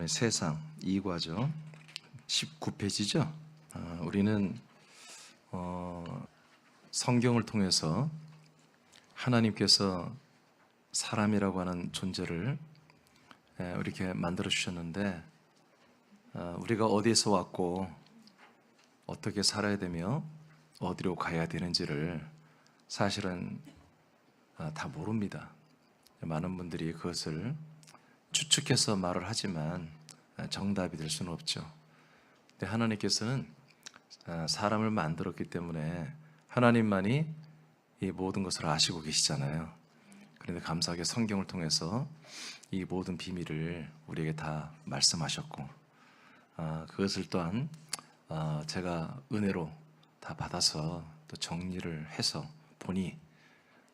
세상 2과죠. 19페이지죠. 우리는 성경을 통해서 하나님께서 사람이라고 하는 존재를 이렇게 만들어 주셨는데, 우리가 어디에서 왔고 어떻게 살아야 되며 어디로 가야 되는지를 사실은 다 모릅니다. 많은 분들이 그것을 추측해서 말을 하지만 정답이 될 수는 없죠. 근데 하나님께서는 사람을 만들었기 때문에 하나님만이 이 모든 것을 아시고 계시잖아요. 그런데 감사하게 성경을 통해서 이 모든 비밀을 우리에게 다 말씀하셨고, 그것을 또한 제가 은혜로 다 받아서 또 정리를 해서 보니,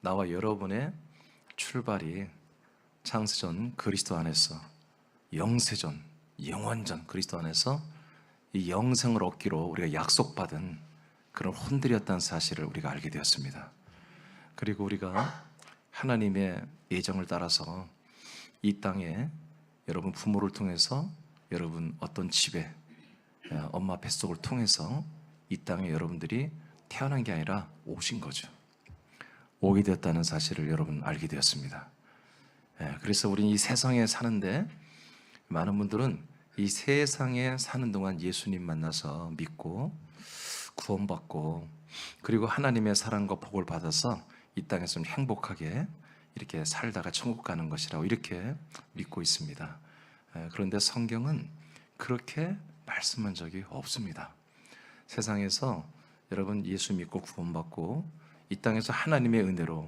나와 여러분의 출발이 창세전 그리스도 안에서, 영세전 영원전 그리스도 안에서 이 영생을 얻기로 우리가 약속받은 그런 혼들이었다는 사실을 우리가 알게 되었습니다. 그리고 우리가 하나님의 예정을 따라서 이 땅에 여러분 부모를 통해서, 여러분 어떤 집에 엄마 뱃속을 통해서 이 땅에 여러분들이 태어난 게 아니라 오신 거죠. 오게 되었다는 사실을 여러분 알게 되었습니다. 그래서 우리는 이 세상에 사는데, 많은 분들은 이 세상에 사는 동안 예수님 만나서 믿고 구원받고, 그리고 하나님의 사랑과 복을 받아서 이 땅에서 좀 행복하게 이렇게 살다가 천국 가는 것이라고 이렇게 믿고 있습니다. 그런데 성경은 그렇게 말씀한 적이 없습니다. 세상에서 여러분 예수 믿고 구원받고 이 땅에서 하나님의 은혜로,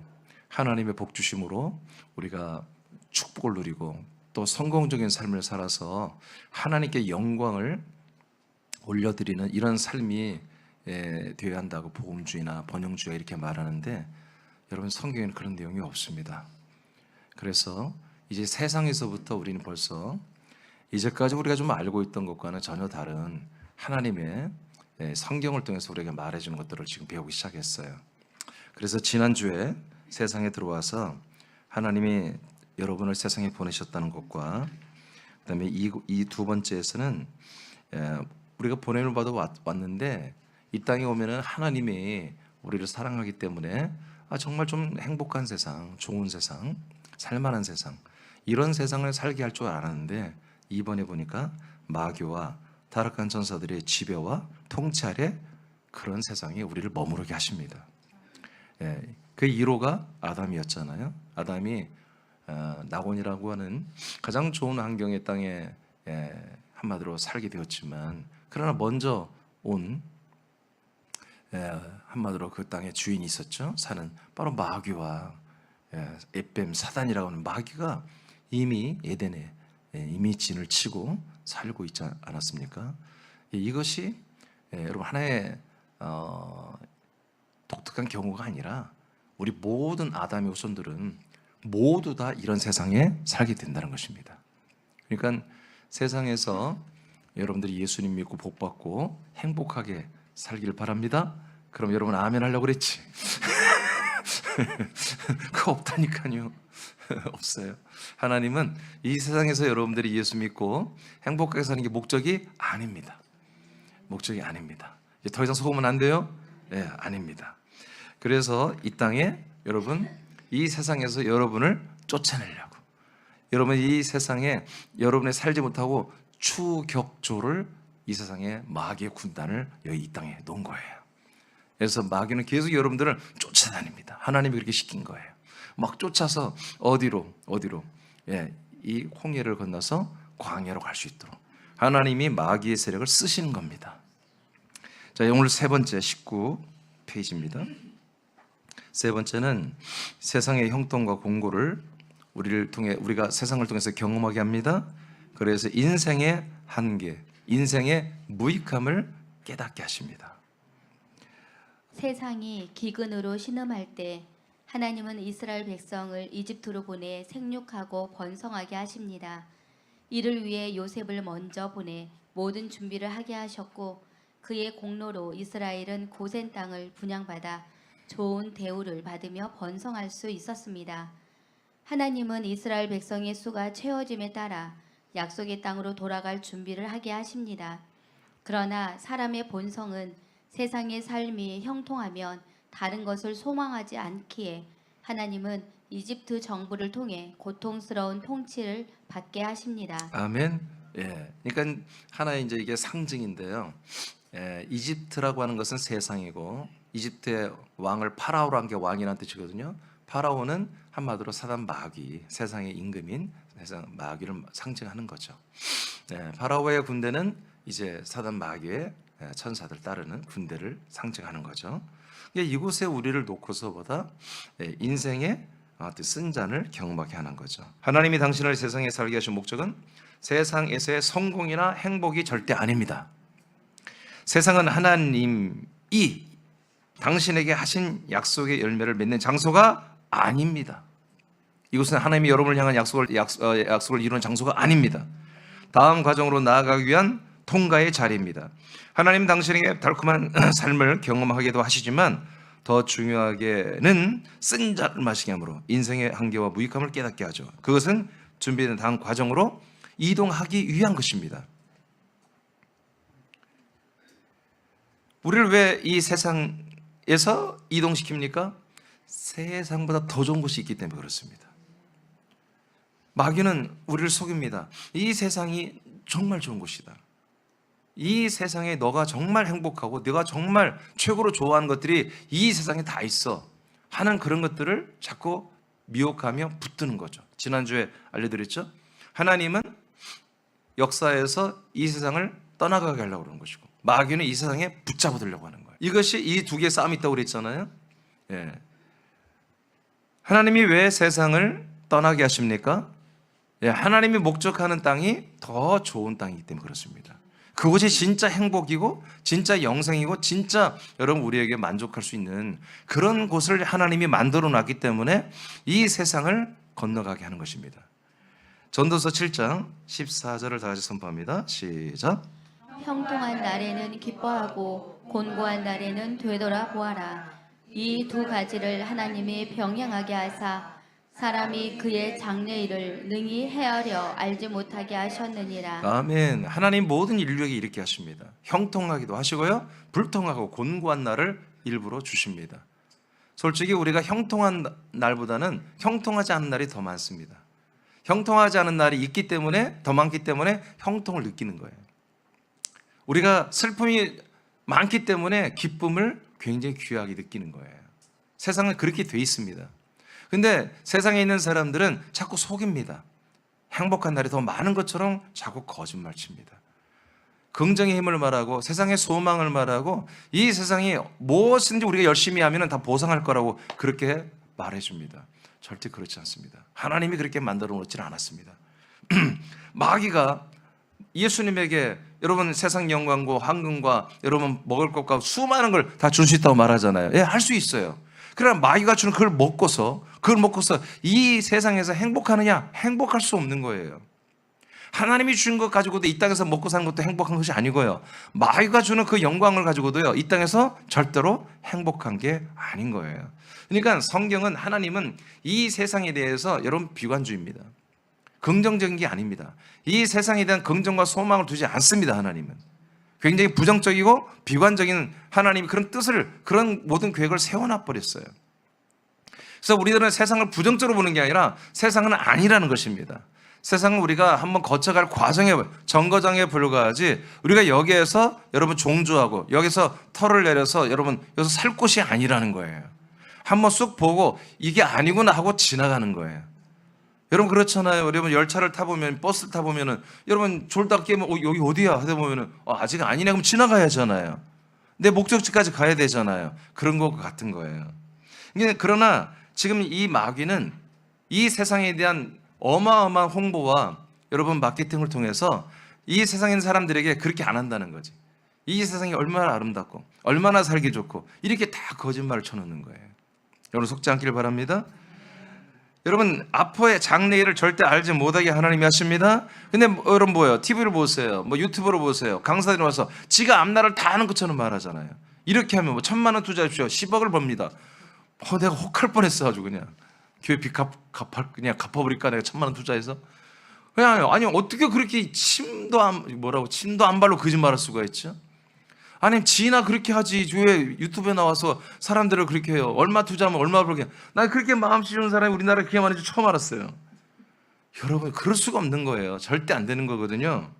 하나님의 복 주심으로 우리가 축복을 누리고 또 성공적인 삶을 살아서 하나님께 영광을 올려드리는 이런 삶이 되어야 한다고 복음주의나 번영주의가 이렇게 말하는데, 여러분 성경에는 그런 내용이 없습니다. 그래서 이제 세상에서부터 우리는 벌써 이제까지 우리가 좀 알고 있던 것과는 전혀 다른 하나님의 성경을 통해서 우리에게 말해주는 것들을 지금 배우기 시작했어요. 그래서 지난주에 세상에 들어와서 하나님이 여러분을 세상에 보내셨다는 것과, 그다음에 이 두 번째에서는 우리가 보냄을 받아 왔는데 이 땅에 오면은 하나님이 우리를 사랑하기 때문에 정말 좀 행복한 세상, 좋은 세상, 살만한 세상, 이런 세상을 살게 할 줄 알았는데, 이번에 보니까 마귀와 타락한 전사들의 지배와 통치 아래 그런 세상에 우리를 머무르게 하십니다. 그 1호가 아담이었잖아요. 아담이 낙원이라고 하는 가장 좋은 환경의 땅에 한마디로 살게 되었지만, 그러나 먼저 온 한마디로 그 땅에 주인이 있었죠. 사는 바로 마귀와 에뱀 사단이라고 하는 마귀가 이미 에덴에 이미 진을 치고 살고 있지 않았습니까? 이것이 여러분 하나의 독특한 경우가 아니라 우리 모든 아담의 후손들은 모두 다 이런 세상에 살게 된다는 것입니다. 그러니까 세상에서 여러분들이 예수님 믿고 복받고 행복하게 살기를 바랍니다. 그럼 여러분 아멘 하려고 그랬지? 그거 없다니까요. 없어요. 하나님은 이 세상에서 여러분들이 예수 믿고 행복하게 사는 게 목적이 아닙니다. 목적이 아닙니다. 이제 더 이상 속으면 안 돼요? 아닙니다. 그래서 이 땅에 여러분, 이 세상에서 여러분을 쫓아내려고, 여러분 이 세상에 여러분이 살지 못하고 추격조를 이 세상에 마귀의 군단을 여기 이 땅에 놓은 거예요. 그래서 마귀는 계속 여러분들을 쫓아다닙니다. 하나님이 그렇게 시킨 거예요. 막 쫓아서 어디로 이 홍해를 건너서 광야로 갈 수 있도록 하나님이 마귀의 세력을 쓰시는 겁니다. 자, 오늘 세 번째 19페이지입니다. 세 번째는 세상의 형통과 공고를 우리가 세상을 통해서 경험하게 합니다. 그래서 인생의 한계, 인생의 무익함을 깨닫게 하십니다. 세상이 기근으로 신음할 때 하나님은 이스라엘 백성을 이집트로 보내 생육하고 번성하게 하십니다. 이를 위해 요셉을 먼저 보내 모든 준비를 하게 하셨고, 그의 공로로 이스라엘은 고센 땅을 분양받아 좋은 대우를 받으며 번성할 수 있었습니다. 하나님은 이스라엘 백성의 수가 채워짐에 따라 약속의 땅으로 돌아갈 준비를 하게 하십니다. 그러나 사람의 본성은 세상의 삶이 형통하면 다른 것을 소망하지 않기에 하나님은 이집트 정부를 통해 고통스러운 통치를 받게 하십니다. 아멘. 예. 그러니까 하나의 이제 이게 상징인데요. 예, 이집트라고 하는 것은 세상이고 이집트의 왕을 파라오라는 게 왕이라는 뜻이거든요. 파라오는 한마디로 사단 마귀, 세상의 임금인 세상 마귀를 상징하는 거죠. 예, 파라오의 군대는 이제 사단 마귀의 천사들 따르는 군대를 상징하는 거죠. 이곳에 우리를 놓고서보다 인생의 쓴 잔을 경험하게 하는 거죠. 하나님이 당신을 세상에 살게 하신 목적은 세상에서의 성공이나 행복이 절대 아닙니다. 세상은 하나님이 당신에게 하신 약속의 열매를 맺는 장소가 아닙니다. 이곳은 하나님이 여러분을 향한 약속을 이루는 장소가 아닙니다. 다음 과정으로 나아가기 위한 통과의 자리입니다. 하나님 당신에게 달콤한 삶을 경험하기도 하시지만 더 중요하게는 쓴 잔을 마시게 함으로 인생의 한계와 무익함을 깨닫게 하죠. 그것은 준비된 다음 과정으로 이동하기 위한 것입니다. 우리를 왜 이 세상에서 이동시킵니까? 세상보다 더 좋은 곳이 있기 때문에 그렇습니다. 마귀는 우리를 속입니다. 이 세상이 정말 좋은 곳이다. 이 세상에 너가 정말 행복하고 네가 정말 최고로 좋아하는 것들이 이 세상에 다 있어 하는 그런 것들을 자꾸 미혹하며 붙드는 거죠. 지난주에 알려드렸죠. 하나님은 역사에서 이 세상을 떠나가게 하려고 그러는 것이고 마귀는 이 세상에 붙잡아두려고 하는 거예요. 이것이 이 두 개의 싸움이 있다고 그랬잖아요. 예. 하나님이 왜 세상을 떠나게 하십니까? 예, 하나님이 목적하는 땅이 더 좋은 땅이기 때문에 그렇습니다. 그것이 진짜 행복이고 진짜 영생이고 진짜 여러분 우리에게 만족할 수 있는 그런 곳을 하나님이 만들어 놨기 때문에 이 세상을 건너가게 하는 것입니다. 전도서 7장 14절을 다 같이 선포합니다. 시작. 형통한 날에는 기뻐하고 곤고한 날에는 되돌아보아라. 이 두 가지를 하나님이 병행하게 하사 사람이 그의 장래일을 능히 헤아려 알지 못하게 하셨느니라. 아멘. 하나님 모든 인류에게 이렇게 하십니다. 형통하기도 하시고요, 불통하고 곤고한 날을 일부러 주십니다. 솔직히 우리가 형통한 날보다는 형통하지 않은 날이 더 많습니다. 형통하지 않은 날이 있기 때문에 더 많기 때문에 형통을 느끼는 거예요. 우리가 슬픔이 많기 때문에 기쁨을 굉장히 귀하게 느끼는 거예요. 세상은 그렇게 돼 있습니다. 근데 세상에 있는 사람들은 자꾸 속입니다. 행복한 날이 더 많은 것처럼 자꾸 거짓말 칩니다. 긍정의 힘을 말하고 세상의 소망을 말하고 이 세상이 무엇인지 우리가 열심히 하면 다 보상할 거라고 그렇게 말해줍니다. 절대 그렇지 않습니다. 하나님이 그렇게 만들어 놓지는 않았습니다. 마귀가 예수님에게 여러분 세상 영광과 황금과 여러분 먹을 것과 수많은 걸 다 줄 수 있다고 말하잖아요. 예, 할 수 있어요. 그러나 마귀가 주는 그걸 먹고서 이 세상에서 행복하느냐? 행복할 수 없는 거예요. 하나님이 주신 것 가지고도 이 땅에서 먹고 사는 것도 행복한 것이 아니고요, 마귀가 주는 그 영광을 가지고도요 이 땅에서 절대로 행복한 게 아닌 거예요. 그러니까 성경은 하나님은 이 세상에 대해서 여러분 비관주의입니다. 긍정적인 게 아닙니다. 이 세상에 대한 긍정과 소망을 두지 않습니다. 하나님은 굉장히 부정적이고 비관적인 하나님이 그런 뜻을, 그런 모든 계획을 세워놔 버렸어요. 그래서 우리들은 세상을 부정적으로 보는 게 아니라 세상은 아니라는 것입니다. 세상은 우리가 한번 거쳐갈 과정에, 정거장에 불과하지 우리가 여기에서 여러분 종주하고 여기서 털을 내려서 여러분 여기서 살 곳이 아니라는 거예요. 한번 쑥 보고 이게 아니구나 하고 지나가는 거예요. 여러분 그렇잖아요. 여러분 열차를 타보면, 버스를 타보면은 여러분 졸다 깨면 여기 어디야 하다 보면은 아직 아니네 그럼 지나가야 하잖아요. 내 목적지까지 가야 되잖아요. 그런 것 같은 거예요. 그러나 지금 이 마귀는 이 세상에 대한 어마어마한 홍보와 여러분 마케팅을 통해서 이 세상에 있는 사람들에게 그렇게 안 한다는 거지. 이 세상이 얼마나 아름답고 얼마나 살기 좋고 이렇게 다 거짓말을 쳐놓는 거예요. 여러분 속지 않기를 바랍니다. 여러분 앞으로의 장래일을 절대 알지 못하게 하나님이 하십니다. 근데 여러분 뭐예요? TV를 보세요, 유튜브로 보세요. 강사들이 와서 지가 앞날을 다 아는 것처럼 말하잖아요. 이렇게 하면 1,000만 원 투자하십시오. 10억을 법니다. 내가 혹할 뻔했어. 아주 그냥 교회 빚 그냥 갚아버릴까 내가 1,000만 원 투자해서. 그냥 아니 어떻게 그렇게 침도 안 발로 거짓말할 수가 있죠? 아니 지나 그렇게 하지 왜 유튜브에 나와서 사람들을 그렇게 해요? 얼마 투자하면 얼마 벌게? 나 그렇게 마음 씌우는 사람이 우리나라에 그렇게 많은 줄 처음 알았어요. 여러분 그럴 수가 없는 거예요. 절대 안 되는 거거든요.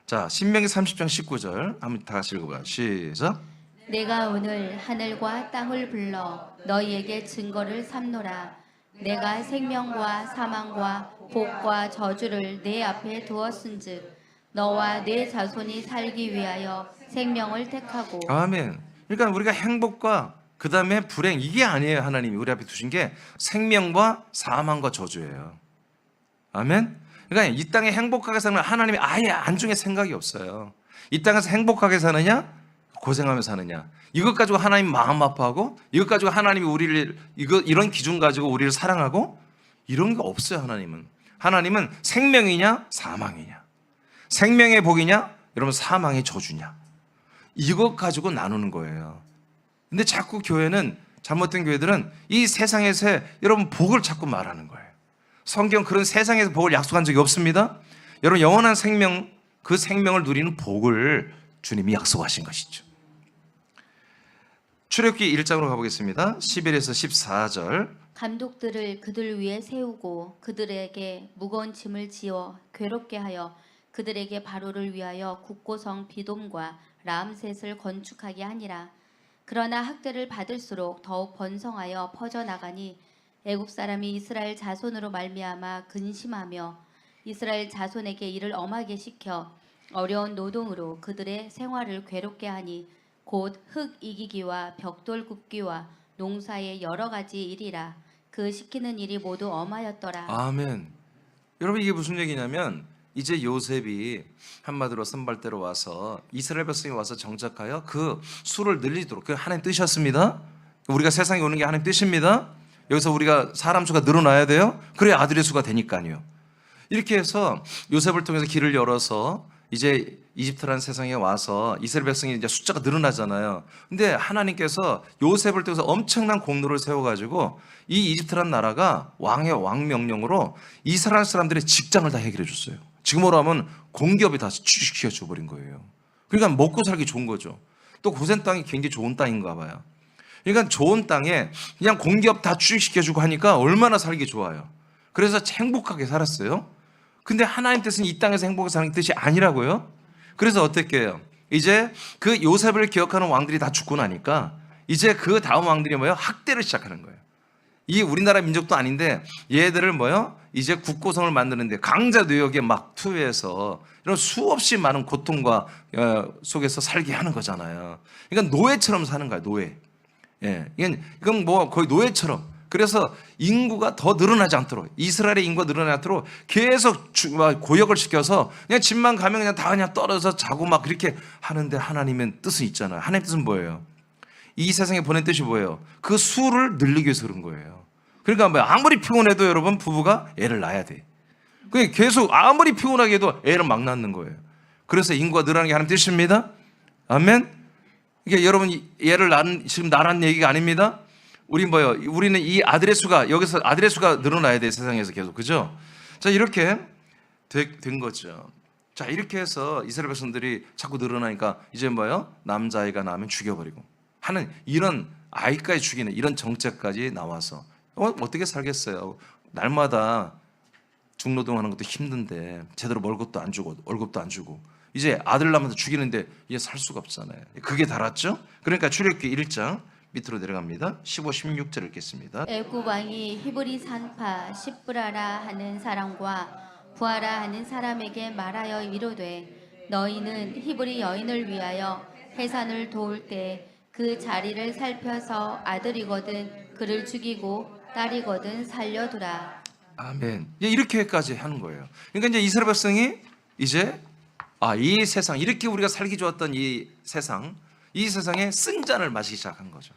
자, 신명기 30장 19절 한번 다 같이 읽어봐요. 시작. 내가 오늘 하늘과 땅을 불러 너희에게 증거를 삼노라. 내가 생명과 사망과 복과 저주를 내 앞에 두었은즉 너와 내 자손이 살기 위하여 생명을 택하고. 아멘. 그러니까 우리가 행복과 그 다음에 불행 이게 아니에요. 하나님이 우리 앞에 두신 게 생명과 사망과 저주예요. 아멘. 그러니까 이 땅에 행복하게 사는 하나님이 아예 안중에 생각이 없어요. 이 땅에서 행복하게 사느냐 고생하며 사느냐 이것 가지고 하나님 마음 아파하고 이것 가지고 하나님이 우리를 이런 기준 가지고 우리를 사랑하고 이런 게 없어요. 하나님은 생명이냐 사망이냐 생명의 복이냐 여러분 사망의 저주냐 이것 가지고 나누는 거예요. 근데 자꾸 교회는 잘못된 교회들은 이 세상에서 여러분 복을 자꾸 말하는 거예요. 성경 그런 세상에서 복을 약속한 적이 없습니다. 여러분 영원한 생명 그 생명을 누리는 복을 주님이 약속하신 것이죠. 출애굽기 1장으로 가보겠습니다. 11에서 14절. 감독들을 그들 위에 세우고 그들에게 무거운 짐을 지어 괴롭게 하여 그들에게 바로를 위하여 국고성 비돔과 람셋을 건축하게 하니라. 그러나 학대를 받을수록 더욱 번성하여 퍼져나가니 애굽 사람이 이스라엘 자손으로 말미암아 근심하며 이스라엘 자손에게 이를 엄하게 시켜 어려운 노동으로 그들의 생활을 괴롭게 하니 곧 흙 이기기와 벽돌 굽기와 농사의 여러 가지 일이라. 그 시키는 일이 모두 엄하였더라. 아멘. 여러분 이게 무슨 얘기냐면 이제 요셉이 한마디로 선발대로 와서 이스라엘 백성이 와서 정착하여 그 수를 늘리도록 그 하나님 뜻이었습니다. 우리가 세상에 오는 게 하나님 뜻입니다. 여기서 우리가 사람 수가 늘어나야 돼요. 그래야 아들의 수가 되니까요. 이렇게 해서 요셉을 통해서 길을 열어서 이제 이집트라는 세상에 와서 이스라엘 백성이 이제 숫자가 늘어나잖아요. 근데 하나님께서 요셉을 통해서 엄청난 공로를 세워가지고 이 이집트라는 나라가 왕의 왕명령으로 이스라엘 사람들의 직장을 다 해결해 줬어요. 지금으로 하면 공기업이 다 취직시켜 줘버린 거예요. 그러니까 먹고 살기 좋은 거죠. 또 고센 땅이 굉장히 좋은 땅인가 봐요. 그러니까 좋은 땅에 그냥 공기업 다 취직시켜주고 하니까 얼마나 살기 좋아요. 그래서 행복하게 살았어요. 근데 하나님 뜻은 이 땅에서 행복하게 사는 뜻이 아니라고요. 그래서 어떻게 해요? 이제 그 요셉을 기억하는 왕들이 다 죽고 나니까 이제 그 다음 왕들이 뭐예요? 학대를 시작하는 거예요. 이 우리나라 민족도 아닌데 얘들을 뭐예요? 이제 국고성을 만드는데 강자 노역에 막 투여해서 이런 수없이 많은 고통과 속에서 살게 하는 거잖아요. 그러니까 노예처럼 사는 거야, 노예. 예, 이건 뭐 거의 노예처럼. 그래서 인구가 더 늘어나지 않도록 이스라엘의 인구가 늘어나지 않도록 계속 고역을 시켜서 그냥 집만 가면 그냥 다 그냥 떨어져 자고 막 그렇게 하는데 하나님의 뜻은 있잖아요. 하나님 뜻은 뭐예요? 이 세상에 보낸 뜻이 뭐예요? 그 수를 늘리기 위해서 그런 거예요. 그러니까 뭐 아무리 피곤해도 여러분 부부가 애를 낳아야 돼. 그냥 계속 아무리 피곤하게 해도 애를 막 낳는 거예요. 그래서 인구가 늘어나는 게 하나님 뜻입니다. 아멘. 이게 여러분 얘를 낳는 지금 나란 얘기가 아닙니다. 우리는 이 아들의 수가 여기서 아들의 수가 늘어나야 돼 세상에서 계속 그죠? 자 이렇게 된 거죠. 자 이렇게 해서 이스라엘 백성들이 자꾸 늘어나니까 이제 남자아이가 나면 죽여버리고 하는 이런 아이까지 죽이는 이런 정책까지 나와서 어떻게 살겠어요? 날마다 중노동하는 것도 힘든데 제대로 월급도 안 주고 월급도 안 주고 이제 아들 낳으면서 죽이는데 이제 살 수가 없잖아요. 그게 달았죠? 그러니까 출애굽기 1장 밑으로 내려갑니다. 15, 16절 읽겠습니다. 애굽 왕이 히브리 산파 시브라라 하는 사람과 부하라 하는 사람에게 말하여 이르되 너희는 히브리 여인을 위하여 해산을 도울 때 그 자리를 살펴서 아들이거든 그를 죽이고 딸이거든 살려두라. 아멘. 이렇게까지 하는 거예요. 그러니까 이제 이스라엘 백성이 이제 이 세상 이렇게 우리가 살기 좋았던 이 세상에 쓴 잔을 마시기 시작한 거죠.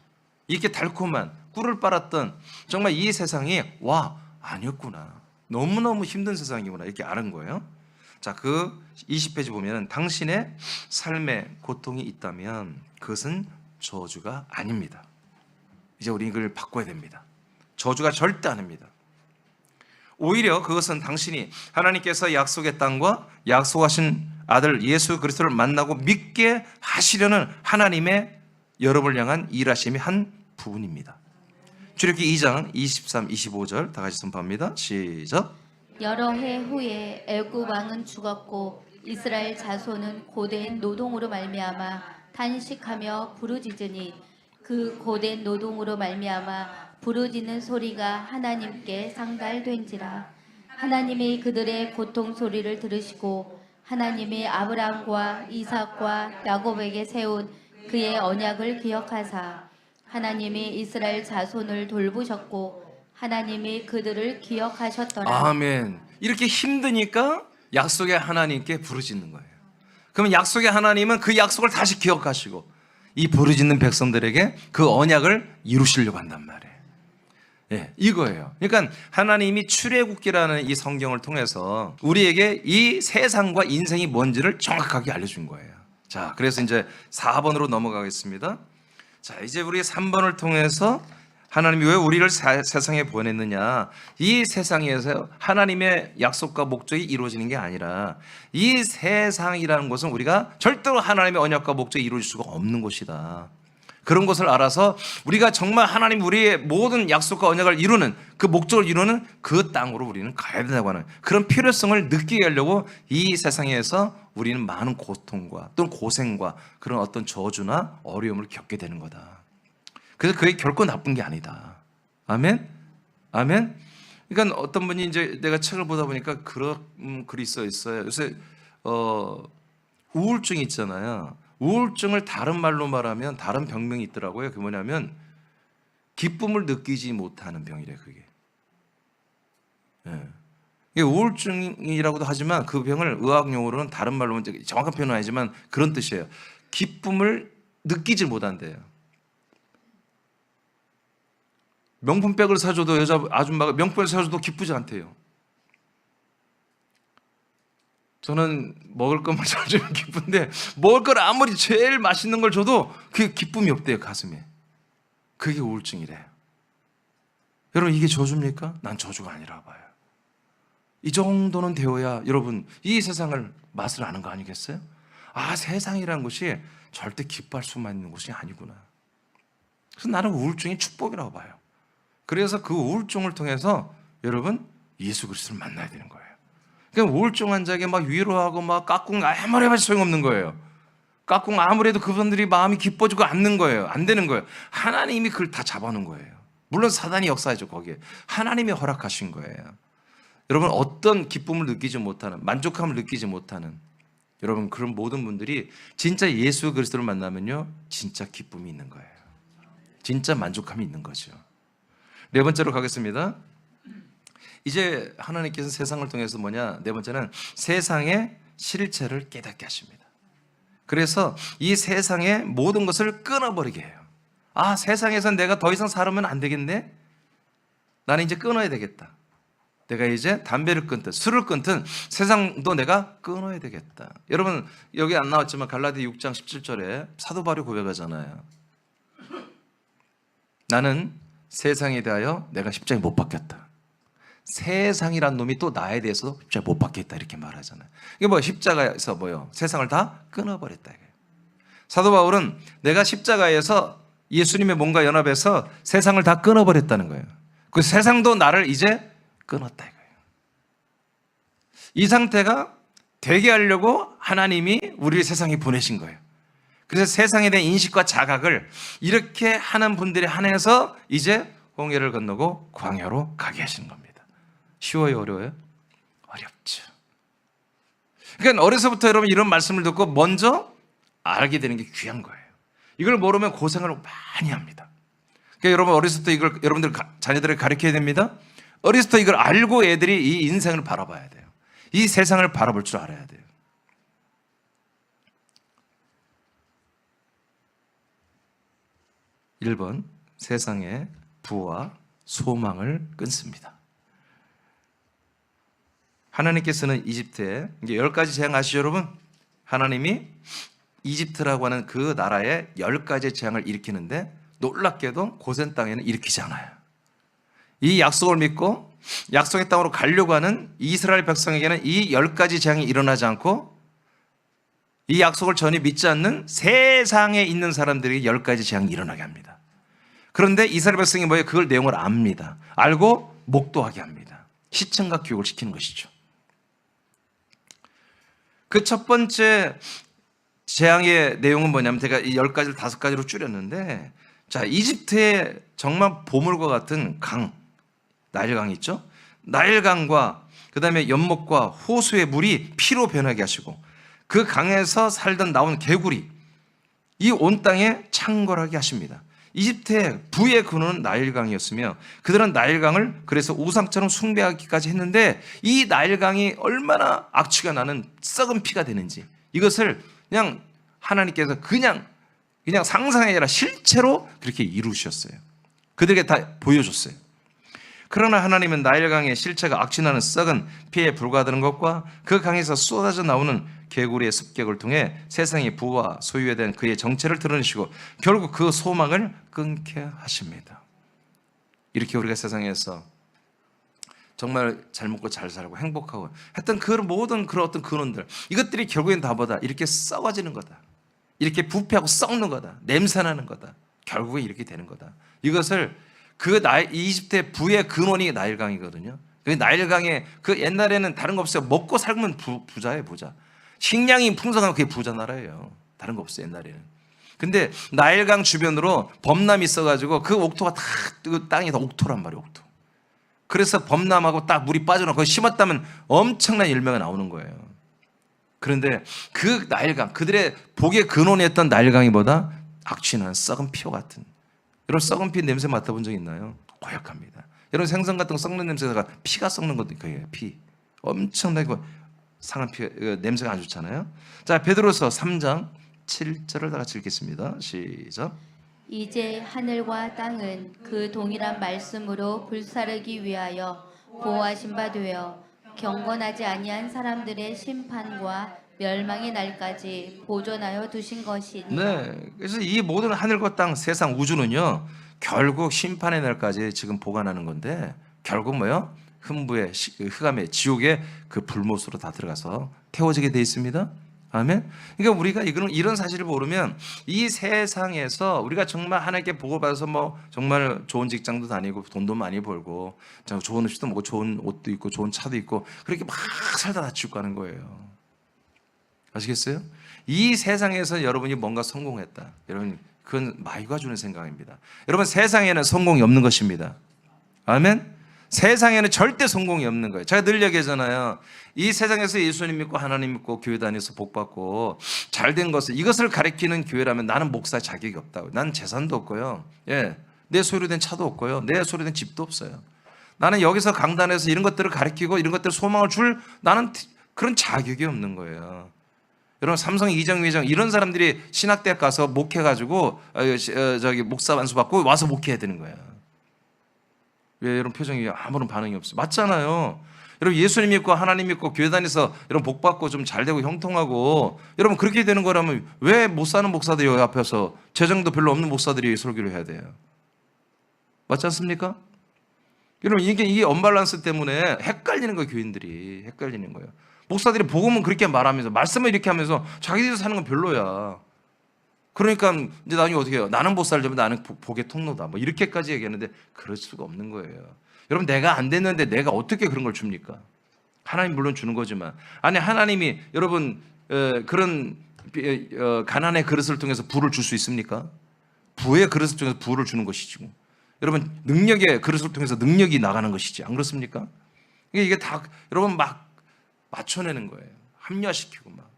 이렇게 달콤한 꿀을 빨았던 정말 이 세상이 아니었구나. 너무너무 힘든 세상이구나. 이렇게 아는 거예요. 자, 그 20페이지 보면 당신의 삶에 고통이 있다면 그것은 저주가 아닙니다. 이제 우리 이걸 바꿔야 됩니다. 저주가 절대 아닙니다. 오히려 그것은 당신이 하나님께서 약속의 땅과 약속하신 아들 예수 그리스도를 만나고 믿게 하시려는 하나님의 여러분을 향한 일하심의 한 부분입니다. 출애굽기 2장 23, 25절 다 같이 선포합니다. 시작. 여러 해 후에 애굽 왕은 죽었고 이스라엘 자손은 고된 노동으로 말미암아 탄식하며 부르짖으니 그 고된 노동으로 말미암아 부르짖는 소리가 하나님께 상달된지라. 하나님이 그들의 고통 소리를 들으시고 하나님이 아브라함과 이삭과 야곱에게 세운 그의 언약을 기억하사 하나님이 이스라엘 자손을 돌보셨고 하나님이 그들을 기억하셨더라. 아멘. 이렇게 힘드니까 약속의 하나님께 부르짖는 거예요. 그러면 약속의 하나님은 그 약속을 다시 기억하시고 이 부르짖는 백성들에게 그 언약을 이루시려고 한단 말이에요. 예, 이거예요. 그러니까 하나님이 출애굽기라는 이 성경을 통해서 우리에게 이 세상과 인생이 뭔지를 정확하게 알려준 거예요. 자, 그래서 이제 4번으로 넘어가겠습니다. 자, 이제 우리 3번을 통해서 하나님이 왜 우리를 세상에 보냈느냐, 이 세상에서 하나님의 약속과 목적이 이루어지는 게 아니라 이 세상이라는 것은 우리가 절대로 하나님의 언약과 목적이 이루어질 수가 없는 곳이다. 그런 것을 알아서 우리가 정말 하나님 우리의 모든 약속과 언약을 이루는 그 목적을 이루는 그 땅으로 우리는 가야 된다고 하는 그런 필요성을 느끼게 하려고 이 세상에서 우리는 많은 고통과 또는 고생과 그런 어떤 저주나 어려움을 겪게 되는 거다. 그래서 그게 결코 나쁜 게 아니다. 아멘? 아멘? 그러니까 어떤 분이 이제 내가 책을 보다 보니까 그런 글이 써 있어요. 요새 우울증이 있잖아요. 우울증을 다른 말로 말하면 다른 병명이 있더라고요. 그게 뭐냐면 기쁨을 느끼지 못하는 병이래 그게. 예. 이게 우울증이라고도 하지만 그 병을 의학 용어로는 다른 말로는 정확한 표현은 아니지만 그런 뜻이에요. 기쁨을 느끼질 못한대요. 명품백을 사줘도 여자 아줌마가 명품백을 사줘도 기쁘지 않대요. 저는 먹을 것만 사주면 기쁜데 먹을 걸 아무리 제일 맛있는 걸 줘도 그게 기쁨이 없대요 가슴에. 그게 우울증이래요. 여러분 이게 저주입니까? 난 저주가 아니라 봐요. 이 정도는 되어야 여러분 이 세상을 맛을 아는 거 아니겠어요? 아, 세상이라는 것이 절대 기뻐할 수만 있는 곳이 아니구나. 그래서 나는 우울증이 축복이라고 봐요. 그래서 그 우울증을 통해서 여러분 예수 그리스도를 만나야 되는 거예요. 그러니까 우울증 환자에게 막 위로하고 막 깍꿍 아무리 해봐도 소용없는 거예요. 깍꿍 아무리 해도 그분들이 마음이 기뻐지고 않는 거예요. 안 되는 거예요. 하나님이 그걸 다 잡아놓은 거예요. 물론 사단이 역사하죠 거기에. 하나님이 허락하신 거예요. 여러분 어떤 기쁨을 느끼지 못하는, 만족함을 느끼지 못하는 여러분 그런 모든 분들이 진짜 예수 그리스도를 만나면요 진짜 기쁨이 있는 거예요. 진짜 만족함이 있는 거죠. 네 번째로 가겠습니다. 이제 하나님께서 세상을 통해서 뭐냐, 네 번째는 세상의 실체를 깨닫게 하십니다. 그래서 이 세상의 모든 것을 끊어버리게 해요. 아, 세상에서 내가 더 이상 살으면 안 되겠네? 나는 이제 끊어야 되겠다. 내가 이제 담배를 끊든 술을 끊든 세상도 내가 끊어야 되겠다. 여러분 여기 안 나왔지만 갈라디 6장 17절에 사도 바울이 고백하잖아요. 나는 세상에 대하여 내가 십자가에 못 박혔다. 세상이란 놈이 또 나에 대해서 십자가에 못 박혔다 이렇게 말하잖아요. 이게 뭐야? 십자가에서 뭐요? 세상을 다 끊어버렸다. 사도 바울은 내가 십자가에서 예수님의 몸과 연합해서 세상을 다 끊어버렸다는 거예요. 그 세상도 나를 이제 끊었다 이거예요. 이 상태가 되게 하려고 하나님이 우리 세상에 보내신 거예요. 그래서 세상에 대한 인식과 자각을 이렇게 하는 분들에 한해서 이제 홍해를 건너고 광야로 가게 하시는 겁니다. 쉬워요, 어려워요? 어렵죠. 그러니까 어려서부터 여러분 이런 말씀을 듣고 먼저 알게 되는 게 귀한 거예요. 이걸 모르면 고생을 많이 합니다. 그러니까 여러분 어렸을 때 이걸 여러분들 자녀들에게 가르쳐야 됩니다. 어렸을 때 이걸 알고 애들이 이 인생을 바라봐야 돼요. 이 세상을 바라볼 줄 알아야 돼요. (1번) 세상의 부와 소망을 끊습니다. 하나님께서는 이집트에 이제 10가지 재앙 아시죠 여러분? 하나님이 이집트라고 하는 그 나라에 10가지 재앙을 일으키는데 놀랍게도 고센 땅에는 일으키지 않아요. 이 약속을 믿고 약속의 땅으로 가려고 하는 이스라엘 백성에게는 이 10가지 재앙이 일어나지 않고 이 약속을 전혀 믿지 않는 세상에 있는 사람들에게 10가지 재앙이 일어나게 합니다. 그런데 이스라엘 백성이 뭐예요? 그걸 내용을 압니다. 알고 목도하게 합니다. 시청각 교육을 시키는 것이죠. 그 첫 번째 재앙의 내용은 뭐냐면 제가 이 10가지를 5가지로 줄였는데, 자, 이집트에 정말 보물과 같은 강, 나일강이 있죠. 나일강과 그 다음에 연못과 호수의 물이 피로 변하게 하시고 그 강에서 살던 나온 개구리, 이 온 땅에 창궐하게 하십니다. 이집트의 부의 근원은 나일강이었으며 그들은 나일강을 그래서 우상처럼 숭배하기까지 했는데, 이 나일강이 얼마나 악취가 나는 썩은 피가 되는지 이것을 그냥 하나님께서 그냥 상상이 아니라 실체로 그렇게 이루셨어요. 그들에게 다 보여줬어요. 그러나 하나님은 나일강의 실체가 악취나는 썩은 피에 불과하다는 것과 그 강에서 쏟아져 나오는 개구리의 습격을 통해 세상의 부와 소유에 대한 그의 정체를 드러내시고 결국 그 소망을 끊게 하십니다. 이렇게 우리가 세상에서 정말 잘 먹고 잘 살고 행복하고 했던 그 모든 그런 어떤 근원들, 이것들이 결국엔 다 뭐다? 이렇게 썩어지는 거다. 이렇게 부패하고 썩는 거다. 냄새나는 거다. 결국에 이렇게 되는 거다. 이것을 이집트의 부의 근원이 나일강이거든요. 그 나일강에 그 옛날에는 다른 거 없어요. 먹고 살면 부자예요, 부자. 식량이 풍성하면 그게 부자 나라예요. 다른 거 없어요, 옛날에는. 근데 나일강 주변으로 범람이 있어가지고 그 옥토가 다 그 땅이 다 옥토란 말이에요, 옥토. 그래서 범람하고 딱 물이 빠져나고 그거 심었다면 엄청난 열매가 나오는 거예요. 그런데 그 나일강, 그들의 복의 근원이었던 나일강이 뭐다? 악취나는 썩은 피와 같은. 여러분 썩은 피 냄새 맡아본 적 있나요? 고약합니다. 여러분 생선 같은 거 썩는 냄새가 피가 썩는 것도 거예요. 피. 엄청나게 상한 피, 냄새가 안 좋잖아요. 자, 베드로서 3장 7절을 다 같이 읽겠습니다. 시작. 이제 하늘과 땅은 그 동일한 말씀으로 불사르기 위하여 보호하신 바 되어 경건하지 아니한 사람들의 심판과 멸망의 날까지 보존하여 두신 것이니. 네, 그래서 이 모든 하늘과 땅, 세상, 우주는요 결국 심판의 날까지 지금 보관하는 건데, 결국 뭐요? 흠부의 흑암의 지옥의 그 불못으로 다 들어가서 태워지게 돼 있습니다. 아멘. 그러니까 우리가 이런 사실을 모르면 이 세상에서 우리가 정말 하나님께 보고받아서 뭐 정말 좋은 직장도 다니고 돈도 많이 벌고 좋은 음식도 먹고 좋은 옷도 입고 좋은 차도 있고 그렇게 막 살다 다 죽고 가는 거예요. 아시겠어요? 이 세상에서 여러분이 뭔가 성공했다, 여러분 그건 마귀가 주는 생각입니다. 여러분 세상에는 성공이 없는 것입니다. 아멘. 세상에는 절대 성공이 없는 거예요. 제가 늘 얘기하잖아요. 이 세상에서 예수님 믿고 하나님 믿고 교회 다녀서 복 받고 잘된 것을, 이것을 가리키는 교회라면 나는 목사 자격이 없다고. 나는 재산도 없고요. 예, 내 소유된 차도 없고요. 내 소유된 집도 없어요. 나는 여기서 강단에서 이런 것들을 가리키고 이런 것들 소망을 줄 나는 그런 자격이 없는 거예요. 여러분 삼성 이정 회장 이런 사람들이 신학대학 가서 목해가지고 목사 반수 받고 와서 목해야 되는 거예요. 왜 여러분 표정이 아무런 반응이 없어요? 맞잖아요. 여러분 예수님 믿고 하나님 믿고 교회 다니서 여러분 복 받고 좀 잘 되고 형통하고 여러분 그렇게 되는 거라면 왜 못 사는 목사들이 여기 앞에서 재정도 별로 없는 목사들이 설교를 해야 돼요? 맞지 않습니까? 여러분 이게 언밸런스 때문에 헷갈리는 거예요. 교인들이 헷갈리는 거예요. 목사들이 복음은 그렇게 말하면서 말씀을 이렇게 하면서 자기들이 사는 건 별로야. 그러니까 이제 나중에 어떻게 해요? 나는 못 살려면 나는 복의 통로다. 뭐 이렇게까지 얘기하는데 그럴 수가 없는 거예요. 여러분 내가 안 됐는데 내가 어떻게 그런 걸 줍니까? 하나님 물론 주는 거지만, 아니 하나님이 여러분 그런 가난의 그릇을 통해서 부를 줄 수 있습니까? 부의 그릇을 통해서 부를 주는 것이지. 여러분 능력의 그릇을 통해서 능력이 나가는 것이지. 안 그렇습니까? 이게 다 여러분 막 맞춰내는 거예요. 합리화시키고 막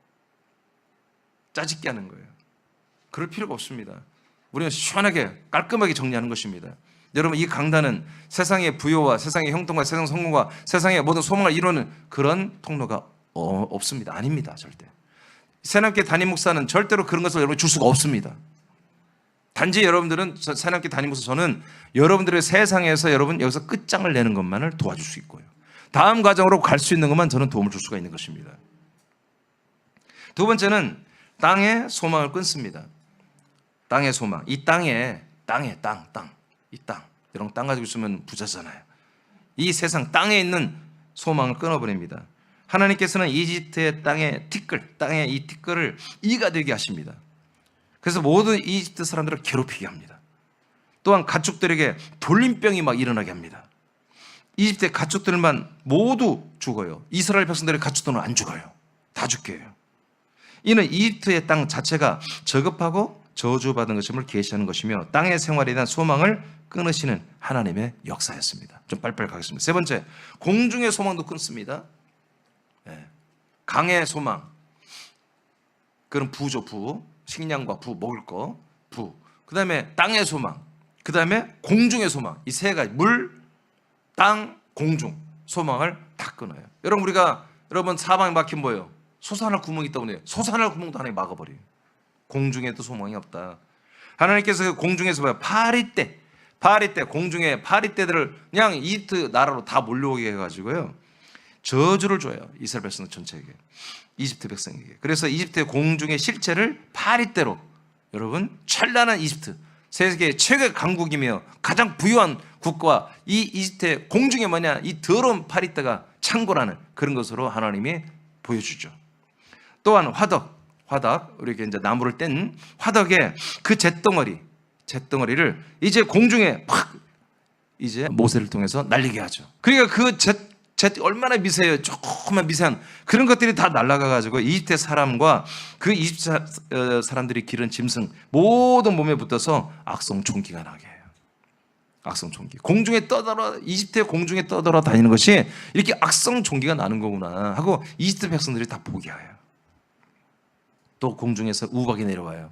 짜집게 하는 거예요. 그럴 필요가 없습니다. 우리는 시원하게 깔끔하게 정리하는 것입니다. 여러분 이 강단은 세상의 부요와 세상의 형통과 세상 성공과 세상의 모든 소망을 이루는 그런 통로가 없습니다. 아닙니다. 절대. 새남교 담임 목사는 절대로 그런 것을 여러분 줄 수가 없습니다. 단지 여러분들은 새남교 담임 목사 저는 여러분들의 세상에서 여러분 여기서 끝장을 내는 것만을 도와줄 수 있고요. 다음 과정으로 갈 수 있는 것만 저는 도움을 줄 수가 있는 것입니다. 두 번째는 땅의 소망을 끊습니다. 땅의 소망. 이 땅. 이 땅. 여러분 땅 가지고 있으면 부자잖아요. 이 세상 땅에 있는 소망을 끊어버립니다. 하나님께서는 이집트의 땅의 이 티끌을 이가 되게 하십니다. 그래서 모든 이집트 사람들을 괴롭히게 합니다. 또한 가축들에게 돌림병이 막 일어나게 합니다. 이집트의 가축들만 모두 죽어요. 이스라엘 백성들의 가축들은 안 죽어요. 다 죽게 해요. 이는 이집트의 땅 자체가 저급하고 저주받은 것임을 계시하는 것이며 땅의 생활에 대한 소망을 끊으시는 하나님의 역사였습니다. 좀 빨리빨리 가겠습니다. 세 번째, 공중의 소망도 끊습니다. 강의 소망, 그런 부죠. 부, 식량과 부, 먹을 거, 부. 그 다음에 땅의 소망, 그 다음에 공중의 소망. 이 세 가지, 물, 땅, 공중 소망을 다 끊어요. 여러분 사방에 막힌 뭐예요? 솟아날 구멍이 있다고 해요. 솟아날 구멍도 하나님 막아버려요. 공중에도 소망이 없다. 하나님께서 그 공중에서 봐요. 파리떼 공중에 파리떼들을 그냥 이집트 나라로 다 몰려오게 해가지고요, 저주를 줘요. 이스라엘 백성 전체에게, 이집트 백성에게. 그래서 이집트의 공중의 실체를 파리떼로, 여러분 찬란한 이집트, 세계 최고의 강국이며 가장 부유한 국가, 이 이집트의 공중에 뭐냐, 이 더러운 파리떼가 창궐하는 그런 것으로 하나님이 보여주죠. 또한 화덕, 우리 이제 나무를 뗀 화덕의 그 잿덩어리를 이제 공중에 팍 이제 모세를 통해서 날리게 하죠. 그러니까 그 얼마나 미세해요. 조금만 미세한 그런 것들이 다 날아가가지고 이집트 사람과 그 이집트 사람들이 기른 짐승 모든 몸에 붙어서 악성종기가 나게 해요. 악성종기. 이집트의 공중에 떠돌아 다니는 것이 이렇게 악성종기가 나는 거구나 하고 이집트 백성들이 다 포기해요. 또 공중에서 우박이 내려와요.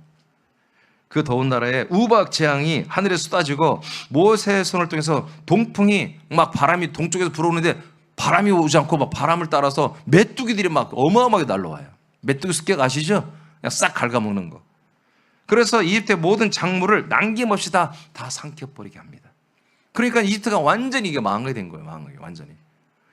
그 더운 나라에 우박 재앙이 하늘에 쏟아지고 모세의 손을 통해서 동풍이 막 바람이 동쪽에서 불어오는데 바람이 오지 않고 막 바람을 따라서 메뚜기들이 막 어마어마하게 날라와요. 메뚜기 습격 아시죠? 그냥 싹 갉아먹는 거. 그래서 이집트의 모든 작물을 남김없이 다 삼켜버리게 합니다. 그러니까 이집트가 완전히 이게 망하게 된 거예요. 완전히.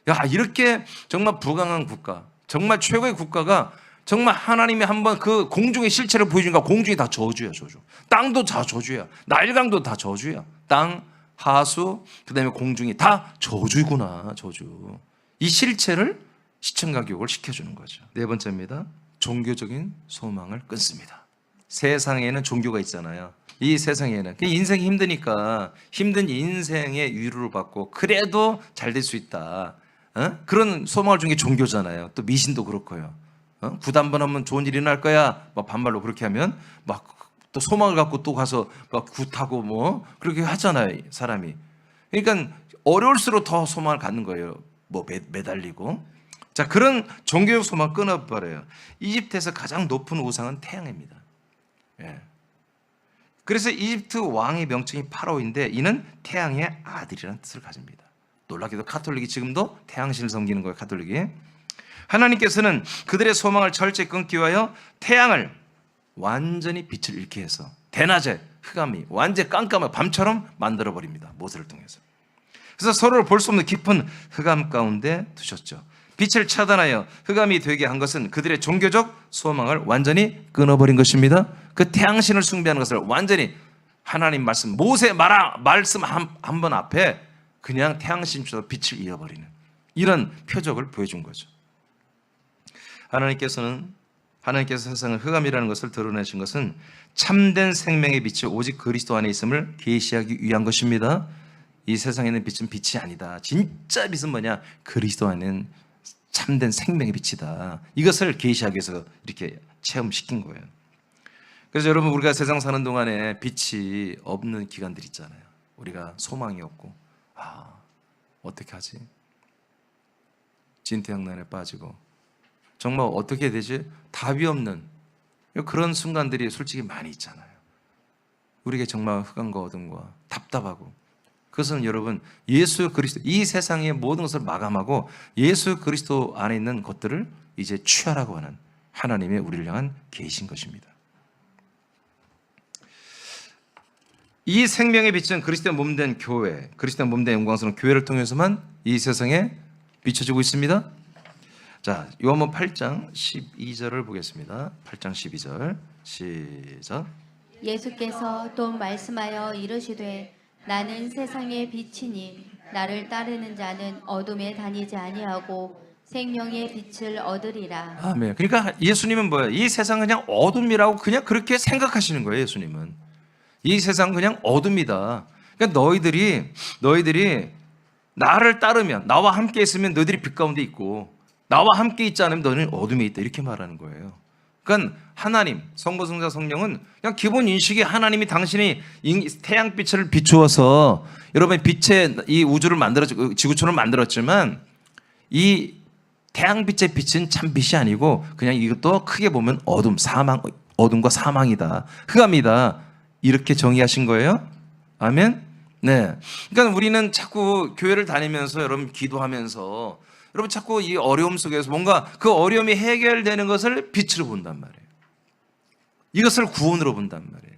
야, 이렇게 정말 부강한 국가, 정말 최고의 국가가 정말 하나님이 한번 그 공중의 실체를 보여주니까 공중이 다 저주야, 저주. 땅도 다 저주야. 나일강도 다 저주야. 땅, 하수, 그 다음에 공중이 다 저주구나, 저주. 이 실체를 시청각 교육을 시켜주는 거죠. 네 번째입니다. 종교적인 소망을 끊습니다. 세상에는 종교가 있잖아요. 이 세상에는 인생이 힘드니까 힘든 인생의 위로를 받고 그래도 잘 될 수 있다, 그런 소망을 준 게 종교잖아요. 또 미신도 그렇고요. 굿 한 번 하면 좋은 일이 날 거야, 막 반말로 그렇게 하면 막 또 소망을 갖고 또 가서 막 굿하고 뭐 그렇게 하잖아요, 사람이. 그러니까 어려울수록 더 소망을 갖는 거예요. 뭐 매달리고. 자, 그런 종교적 소망 끊어버려요. 이집트에서 가장 높은 우상은 태양입니다. 예. 그래서 이집트 왕의 명칭이 파라오인데 이는 태양의 아들이라는 뜻을 가집니다. 놀랍게도 카톨릭이 지금도 태양신을 섬기는 거예요, 카톨릭이. 하나님께서는 그들의 소망을 철저히 끊기 위하여 태양을 완전히 빛을 잃게 해서 대낮에 흑암이 완전히 깜깜한 밤처럼 만들어버립니다. 모세를 통해서. 그래서 서로를 볼 수 없는 깊은 흑암 가운데 두셨죠. 빛을 차단하여 흑암이 되게 한 것은 그들의 종교적 소망을 완전히 끊어버린 것입니다. 그 태양신을 숭배하는 것을 완전히 하나님 말씀, 모세 말씀 한 번 앞에 그냥 태양신처럼 빛을 잃어버리는 이런 표적을 보여준 거죠. 하나님께서 세상을 흑암이라는 것을 드러내신 것은 참된 생명의 빛이 오직 그리스도 안에 있음을 계시하기 위한 것입니다. 이 세상에 있는 빛은 빛이 아니다. 진짜 빛은 뭐냐? 그리스도 안에 있는 참된 생명의 빛이다. 이것을 계시하기 위해서 이렇게 체험시킨 거예요. 그래서 여러분, 우리가 세상 사는 동안에 빛이 없는 기간들 있잖아요. 우리가 소망이 없고, 어떻게 하지? 진퇴양난에 빠지고 정말 어떻게 되지? 답이 없는 그런 순간들이 솔직히 많이 있잖아요. 우리에게 정말 흑암과 어둠과 답답하고, 그것은 여러분 예수 그리스도, 이 세상의 모든 것을 마감하고 예수 그리스도 안에 있는 것들을 이제 취하라고 하는 하나님의 우리를 향한 계신 것입니다. 이 생명의 빛은 그리스도의 몸된 교회, 그리스도의 몸된 영광스러운 교회를 통해서만 이 세상에 비춰지고 있습니다. 자, 요한복음 8장 12절을 보겠습니다. 8장 12절 시작. 예수께서 또 말씀하여 이르시되 나는 세상의 빛이니 나를 따르는 자는 어둠에 다니지 아니하고 생명의 빛을 얻으리라. 아멘. 그러니까 예수님은 뭐예요? 이 세상은 그냥 어둠이라고 그냥 그렇게 생각하시는 거예요. 예수님은 이 세상 그냥 어둠이다. 그러니까 너희들이 나를 따르면, 나와 함께 있으면 너희들이 빛 가운데 있고, 나와 함께 있지 않으면 너희는 어둠에 있다, 이렇게 말하는 거예요. 그러니까 하나님, 성부, 성자, 성령은 그냥 기본 인식이 하나님이 당신이 태양빛을 비추어서 여러분 빛의 이 우주를 지구촌을 만들었지만 이 태양빛의 빛은 참 빛이 아니고 그냥 이것도 크게 보면 어둠과 사망이다, 흑암이다, 이렇게 정의하신 거예요. 아멘. 네. 그러니까 우리는 자꾸 교회를 다니면서 여러분 기도하면서 여러분 자꾸 이 어려움 속에서 뭔가 그 어려움이 해결되는 것을 빛으로 본단 말이에요. 이것을 구원으로 본단 말이에요.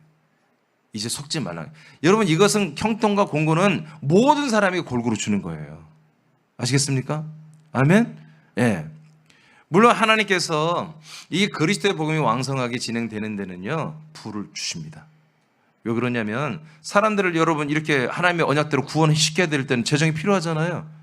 이제 속지 말라. 여러분 이것은 형통과 공고는 모든 사람에게 골고루 주는 거예요. 아시겠습니까? 아멘. 예. 네. 물론 하나님께서 이 그리스도의 복음이 왕성하게 진행되는 데는요, 부를 주십니다. 왜 그러냐면 사람들을 여러분 이렇게 하나님의 언약대로 구원시켜야 될 때는 재정이 필요하잖아요.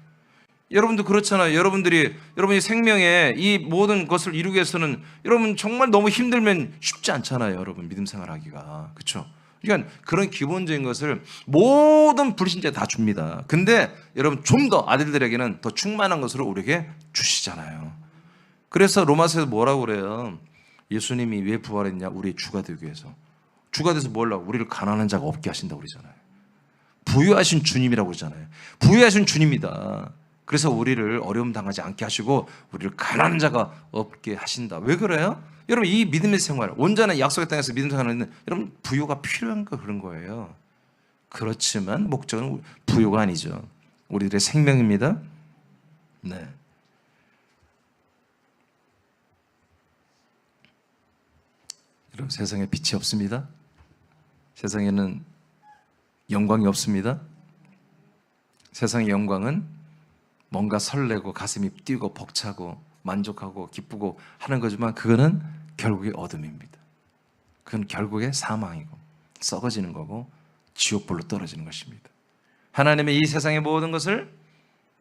여러분도 그렇잖아요. 여러분이 생명에 이 모든 것을 이루기 위해서는 여러분 정말 너무 힘들면 쉽지 않잖아요. 여러분 믿음 생활하기가. 그렇죠? 그러니까 그런 기본적인 것을 모든 불신자 다 줍니다. 근데 여러분 좀 더 아들들에게는 더 충만한 것으로 우리에게 주시잖아요. 그래서 로마서에서 뭐라고 그래요? 예수님이 왜 부활했냐? 우리의 주가 되기 위해서. 주가 돼서 뭘 하고? 우리를 가난한 자가 없게 하신다고 그러잖아요. 부유하신 주님이라고 그러잖아요. 부유하신 주님이다. 그래서 우리를 어려움 당하지 않게 하시고 우리를 가난한 자가 없게 하신다. 왜 그래요? 여러분 이 믿음의 생활, 온전한 약속의 땅에서 믿음 생활하는 여러분 부유가 필요한 거 그런 거예요. 그렇지만 목적은 부유가 아니죠. 우리들의 생명입니다. 네. 여러분 세상에 빛이 없습니다. 세상에는 영광이 없습니다. 세상의 영광은 뭔가 설레고 가슴이 뛰고 벅차고 만족하고 기쁘고 하는 거지만 그거는 결국에 어둠입니다. 그건 결국에 사망이고 썩어지는 거고 지옥불로 떨어지는 것입니다. 하나님은 이 세상의 모든 것을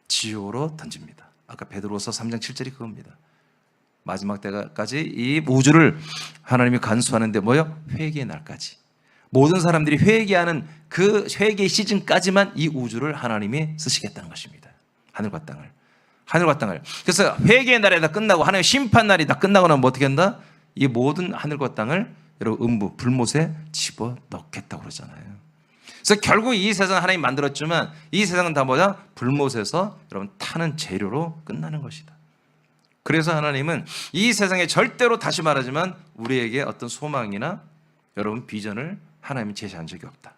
지옥으로 던집니다. 아까 베드로서 3장 7절이 그겁니다. 마지막 때까지 이 우주를 하나님이 간수하는데 뭐요? 회개의 날까지. 모든 사람들이 회개하는 그 회개의 시즌까지만 이 우주를 하나님이 쓰시겠다는 것입니다. 하늘과 땅을. 그래서 회개의 날이 다 끝나고 하나님의 심판 날이 다 끝나고 나면 어떻게 한다? 이 모든 하늘과 땅을 여러분 음부, 불못에 집어넣겠다고 그러잖아요. 그래서 결국 이 세상 하나님 만들었지만 이 세상은 다 뭐냐? 불못에서 여러분 타는 재료로 끝나는 것이다. 그래서 하나님은 이 세상에 절대로 다시 말하지만 우리에게 어떤 소망이나 여러분 비전을 하나님이 제시한 적이 없다.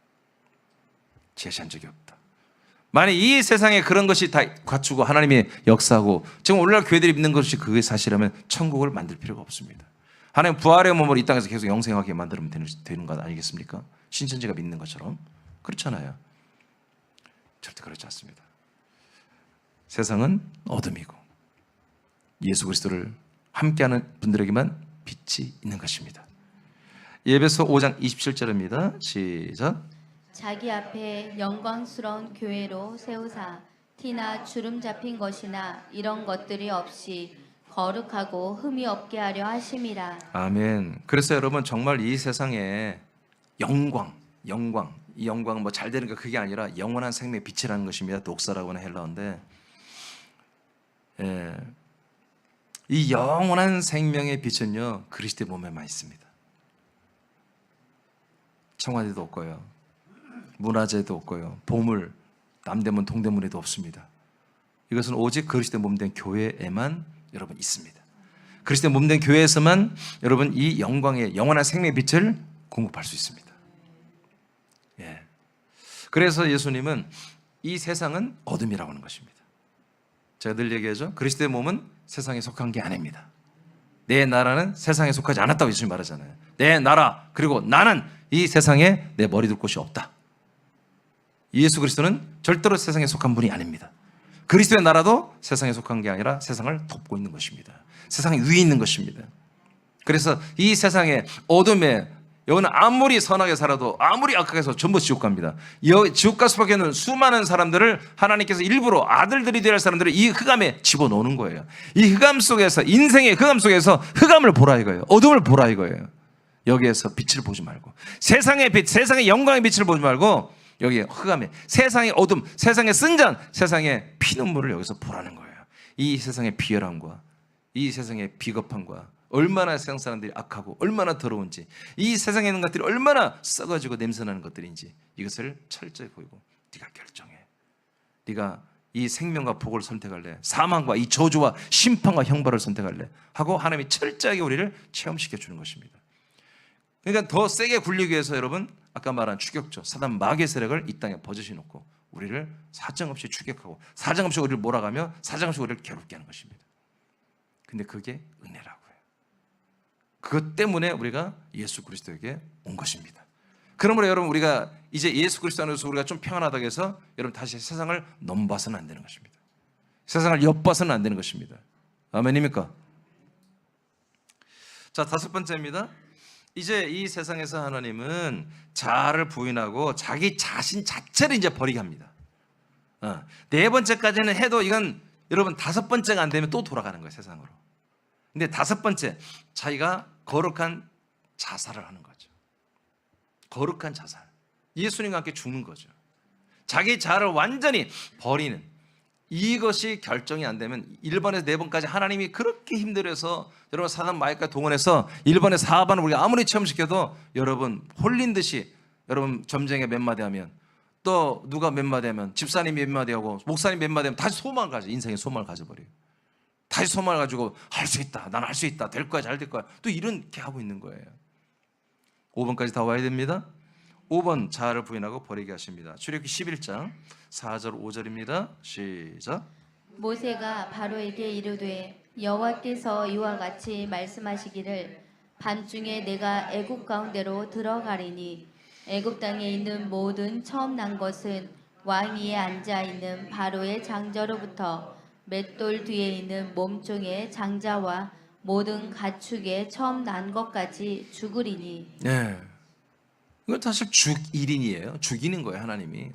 만약 이 세상에 그런 것이 다 갖추고 하나님이 역사하고 지금 오늘날 교회들이 믿는 것이 그게 사실이라면 천국을 만들 필요가 없습니다. 하나님 부활의 몸을 이 땅에서 계속 영생하게 만들면 되는 것 아니겠습니까? 신천지가 믿는 것처럼. 그렇잖아요. 절대 그렇지 않습니다. 세상은 어둠이고 예수 그리스도를 함께하는 분들에게만 빛이 있는 것입니다. 에베소 5장 27절입니다. 시작. 자기 앞에 영광스러운 교회로 세우사 티나 주름 잡힌 것이나 이런 것들이 없이 거룩하고 흠이 없게 하려 하심이라. 아멘. 그래서 여러분 정말 이 세상에 영광, 이 영광은 뭐 잘 되는 거 그게 아니라 영원한 생명의 빛이라는 것입니다. 독사라고 하는 헬라어인데, 이 영원한 생명의 빛은요 그리스도의 몸에만 있습니다. 청와대도 없고요, 문화재도 없고요, 보물, 남대문, 동대문에도 없습니다. 이것은 오직 그리스도의 몸된 교회에만 여러분 있습니다. 그리스도의 몸된 교회에서만 여러분 이 영광의 영원한 생명의 빛을 공급할 수 있습니다. 예. 그래서 예수님은 이 세상은 어둠이라고 하는 것입니다. 제가 늘 얘기하죠. 그리스도의 몸은 세상에 속한 게 아닙니다. 내 나라는 세상에 속하지 않았다고 예수님 말하잖아요. 내 나라 그리고 나는 이 세상에 내 머리 둘 곳이 없다. 예수 그리스도는 절대로 세상에 속한 분이 아닙니다. 그리스도의 나라도 세상에 속한 게 아니라 세상을 덮고 있는 것입니다. 세상 위에 있는 것입니다. 그래서 이 세상의 어둠에 여기는 아무리 선하게 살아도 아무리 악하게 해서 전부 지옥 갑니다. 지옥 갈 수밖에 없는 수많은 사람들을 하나님께서 일부러 아들들이 되어야 할 사람들을 이 흑암에 집어넣는 거예요. 이 흑암 속에서, 인생의 흑암 속에서 흑암을 보라 이거예요. 어둠을 보라 이거예요. 여기에서 빛을 보지 말고, 세상의 빛, 세상의 영광의 빛을 보지 말고 여기 흑암에, 세상의 어둠, 세상의 쓴잔, 세상의 피눈물을 여기서 보라는 거예요. 이 세상의 비열함과 이 세상의 비겁함과 얼마나 세상 사람들이 악하고 얼마나 더러운지, 이 세상에 있는 것들이 얼마나 썩어지고 냄새나는 것들인지 이것을 철저히 보이고, 네가 결정해. 네가 이 생명과 복을 선택할래, 사망과 이 저주와 심판과 형벌을 선택할래 하고 하나님이 철저하게 우리를 체험시켜 주는 것입니다. 그러니까 더 세게 굴리기 위해서 여러분, 아까 말한 추격조 사단 마귀의 세력을 이 땅에 버젓이 놓고 우리를 사정없이 추격하고 사정없이 우리를 몰아가며 사정없이 우리를 괴롭게 하는 것입니다. 근데 그게 은혜라고요. 그것 때문에 우리가 예수 그리스도에게 온 것입니다. 그러므로 여러분, 우리가 이제 예수 그리스도 안에서 우리가 좀 평안하다고 해서 여러분 다시 세상을 넘봐서는 안 되는 것입니다. 세상을 엿봐서는 안 되는 것입니다. 아멘입니까? 자, 5번째입니다. 이제 이 세상에서 하나님은 자아를 부인하고 자기 자신 자체를 이제 버리게 합니다. 4번째까지는 해도 이건 여러분 5번째가 안 되면 또 돌아가는 거예요, 세상으로. 근데 5번째, 자기가 거룩한 자살을 하는 거죠. 거룩한 자살. 예수님과 함께 죽는 거죠. 자기 자아를 완전히 버리는, 이것이 결정이 안 되면 1번에서 4번까지 하나님이 그렇게 힘들어서 여러분 사단 마귀까지 동원해서 1번에서 4번을 우리가 아무리 체험시켜도 여러분 홀린 듯이 여러분 점쟁이 몇 마디 하면, 또 누가 몇 마디 하면, 집사님이 몇 마디 하고 목사님 몇 마디 하면 다시 소망을 가져, 인생의 소망을 가져버려요. 다시 소망을 가지고 할 수 있다, 난 할 수 있다, 될 거야, 잘 될 거야, 또 이렇게 하고 있는 거예요. 5번까지 다 와야 됩니다. 5번, 자아를 부인하고 버리게 하십니다. 출애굽기 11장 4절 5절입니다. 시작. 모세가 바로에게 이르되 여호와께서 이와 같이 말씀하시기를 밤중에 내가 애굽 가운데로 들어가리니 애굽 땅에 있는 모든 처음 난 것은 왕 위에 앉아 있는 바로의 장자로부터 맷돌 뒤에 있는 몸종의 장자와 모든 가축의 처음 난 것까지 죽으리니. 네. 이건 사실 죽일인이에요. 죽이는 거예요, 하나님이.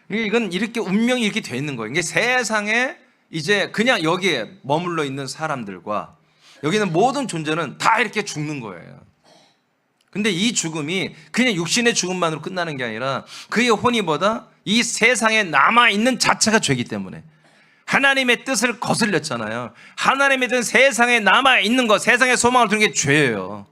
이건 이렇게 운명이 이렇게 돼 있는 거예요. 이게 세상에 이제 그냥 여기에 머물러 있는 사람들과 여기 있는 모든 존재는 다 이렇게 죽는 거예요. 근데 이 죽음이 그냥 육신의 죽음만으로 끝나는 게 아니라 그의 혼이보다 이 세상에 남아있는 자체가 죄이기 때문에 하나님의 뜻을 거슬렸잖아요. 하나님의 뜻은 세상에 남아있는 것, 세상에 소망을 두는 게 죄예요.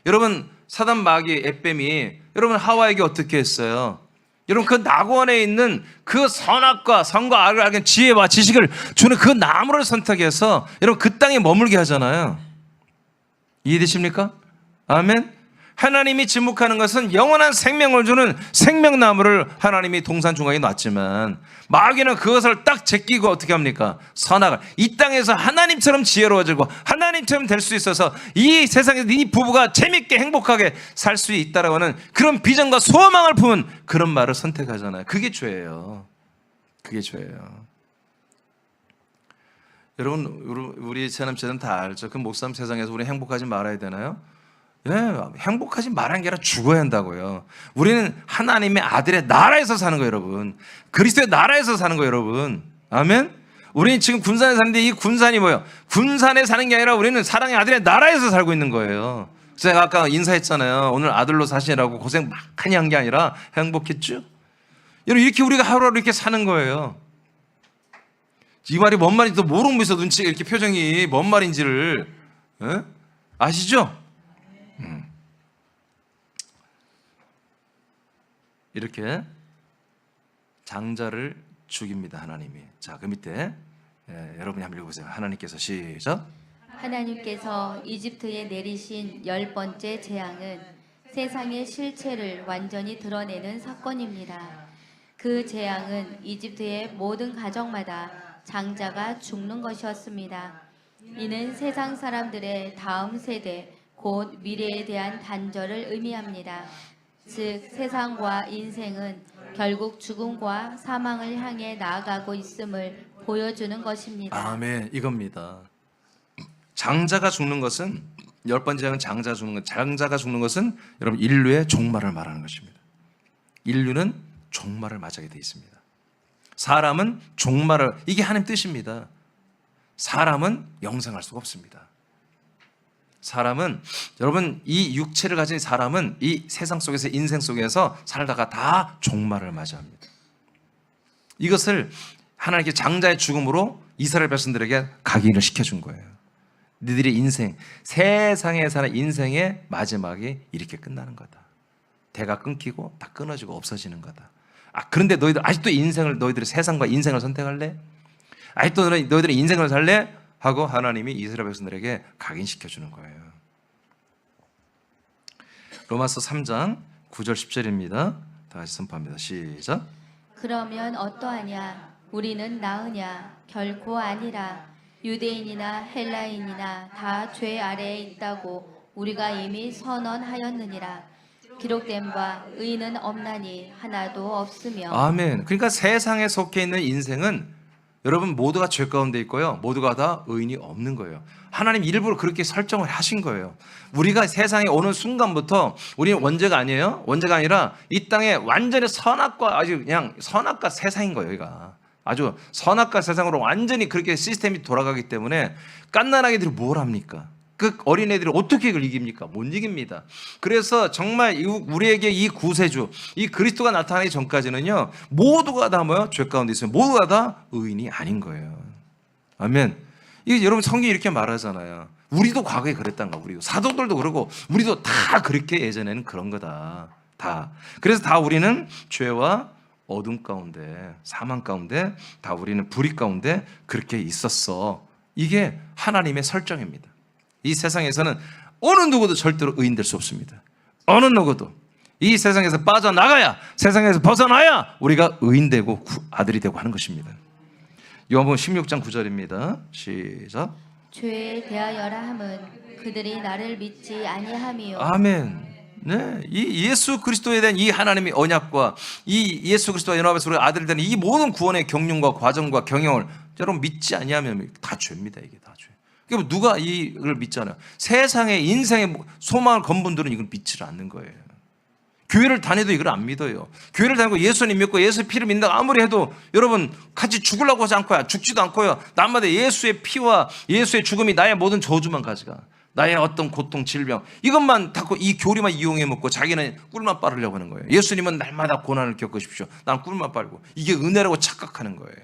여러분, 사단 마귀 에뱀이 여러분 하와에게 어떻게 했어요? 여러분, 그 낙원에 있는 그 선악과 선과 악을 알게 지혜와 지식을 주는 그 나무를 선택해서 여러분 그 땅에 머물게 하잖아요. 이해되십니까? 아멘. 하나님이 지목하는 것은 영원한 생명을 주는 생명나무를 하나님이 동산 중앙에 놨지만 마귀는 그것을 딱 제끼고 어떻게 합니까? 선악을, 이 땅에서 하나님처럼 지혜로워지고 하나님처럼 될 수 있어서 이 세상에서 이 부부가 재밌게 행복하게 살 수 있다라고 하는 그런 비전과 소망을 품은 그런 말을 선택하잖아요. 그게 죄예요. 그게 죄예요. 여러분, 우리 세남체는 다 알죠. 그 목사님, 세상에서 우리 행복하지 말아야 되나요? 네, 행복하지 말하는 게 아니라 죽어야 한다고요. 우리는 하나님의 아들의 나라에서 사는 거예요, 여러분. 그리스도의 나라에서 사는 거예요, 여러분. 아멘. 우리는 지금 군산에 사는데 이 군산이 뭐예요? 군산에 사는 게 아니라 우리는 사랑의 아들의 나라에서 살고 있는 거예요. 제가 아까 인사했잖아요. 오늘 아들로 사시라고 고생 많이 한 게 아니라 행복했죠? 여러분, 이렇게 우리가 하루하루 이렇게 사는 거예요. 이 말이 뭔 말인지도 모르면서 눈치가 이렇게 표정이 뭔 말인지를 아시죠? 이렇게 장자를 죽입니다, 하나님이. 자, 그 밑에 여러분이 한번 읽어보세요. 하나님께서 시작. 하나님께서 이집트에 내리신 10번째 재앙은 세상의 실체를 완전히 드러내는 사건입니다. 그 재앙은 이집트의 모든 가정마다 장자가 죽는 것이었습니다. 이는 세상 사람들의 다음 세대, 곧 미래에 대한 단절을 의미합니다. 즉 세상과 인생은 결국 죽음과 사망을 향해 나아가고 있음을 보여주는 것입니다. 아멘. 이겁니다. 장자가 죽는 것은 10번째 장은 장자가 죽는 것. 장자가 죽는 것은 여러분 인류의 종말을 말하는 것입니다. 인류는 종말을 맞이하게 되어 있습니다. 사람은 종말을, 이게 하나님 뜻입니다. 사람은 영생할 수가 없습니다. 사람은, 여러분, 이 육체를 가진 사람은 이 세상 속에서, 인생 속에서 살다가 다 종말을 맞이합니다. 이것을 하나님께 장자의 죽음으로 이스라엘 백성들에게 각인을 시켜준 거예요. 너희들의 인생, 세상에 사는 인생의 마지막이 이렇게 끝나는 거다. 대가 끊기고 다 끊어지고 없어지는 거다. 그런데 너희들 아직도 너희들의 세상과 인생을 선택할래? 아직도 너희들의 인생을 살래? 하고 하나님이 이스라엘 백성들에게 각인시켜주는 거예요. 로마서 3장 9절 10절입니다. 다 같이 선포합니다. 시작. 그러면 어떠하냐? 우리는 나으냐? 결코 아니라. 유대인이나 헬라인이나 다 죄 아래에 있다고 우리가 이미 선언하였느니라. 기록된 바 의인은 없나니 하나도 없으며. 아멘. 그러니까 세상에 속해 있는 인생은 여러분 모두가 죄 가운데 있고요. 모두가 다 의인이 없는 거예요. 하나님 일부러 그렇게 설정을 하신 거예요. 우리가 세상에 오는 순간부터 우리는 원죄가 아니에요. 원죄가 아니라 이 땅에 완전히 선악과, 아주 그냥 선악과 세상인 거예요. 여기가 아주 선악과 세상으로 완전히 그렇게 시스템이 돌아가기 때문에 갓난아기들이 뭘 합니까? 그 어린애들이 어떻게 그걸 이깁니까? 못 이깁니다. 그래서 정말 우리에게 이 구세주, 이 그리스도가 나타나기 전까지는요, 모두가 다 뭐요? 죄 가운데 있어요. 모두가 다 의인이 아닌 거예요. 아멘. 이게 여러분 성경이 이렇게 말하잖아요. 우리도 과거에 그랬다는 거. 우리도 사도들도 그러고 우리도 다 그렇게 예전에는 그런 거다. 다. 그래서 다 우리는 죄와 어둠 가운데, 사망 가운데, 다 우리는 불의 가운데 그렇게 있었어. 이게 하나님의 설정입니다. 이 세상에서는 어느 누구도 절대로 의인 될 수 없습니다. 어느 누구도. 이 세상에서 빠져나가야, 세상에서 벗어나야 우리가 의인 되고 아들이 되고 하는 것입니다. 요한복음 16장 9절입니다. 시작. 죄에 대하여라 함은 그들이 나를 믿지 아니함이요. 아멘. 네, 이 예수 그리스도에 대한 이 하나님의 언약과 이 예수 그리스도와 연합해서 우리 아들이 되는 이 모든 구원의 경륜과 과정과 경영을 여러분 믿지 아니하면 다 죄입니다. 이게 다 죄. 그러니까 누가 이걸 믿잖아요. 세상의 인생의 소망을 건 분들은 이걸 믿지 않는 거예요. 교회를 다녀도 이걸 안 믿어요. 교회를 다니고 예수님 믿고 예수의 피를 믿는다고 아무리 해도 여러분 같이 죽으려고 하지 않고요. 죽지도 않고요. 날마다 예수의 피와 예수의 죽음이 나의 모든 저주만 가져가. 나의 어떤 고통, 질병 이것만 닫고 이 교리만 이용해 먹고 자기는 꿀만 빨으려고 하는 거예요. 예수님은 날마다 고난을 겪으십시오. 나는 꿀만 빨고. 이게 은혜라고 착각하는 거예요.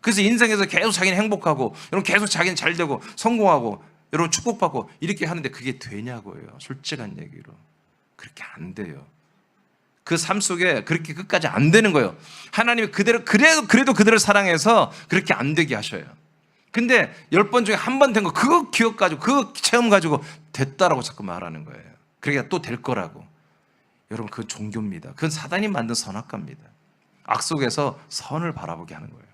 그래서 인생에서 계속 자기는 행복하고 여러분 계속 자기는 잘 되고 성공하고 여러분 축복받고 이렇게 하는데 그게 되냐고요. 솔직한 얘기로. 그렇게 안 돼요. 그 삶 속에 그렇게 끝까지 안 되는 거예요. 하나님이 그대로 그래도 그들을 사랑해서 그렇게 안 되게 하셔요. 근데 10번 중에 한 번 된 거 그거 기억 가지고 그 체험 가지고 됐다라고 자꾸 말하는 거예요. 그러니까 또 될 거라고. 여러분 그건 종교입니다. 그건 사단이 만든 선악과입니다. 악 속에서 선을 바라보게 하는 거예요.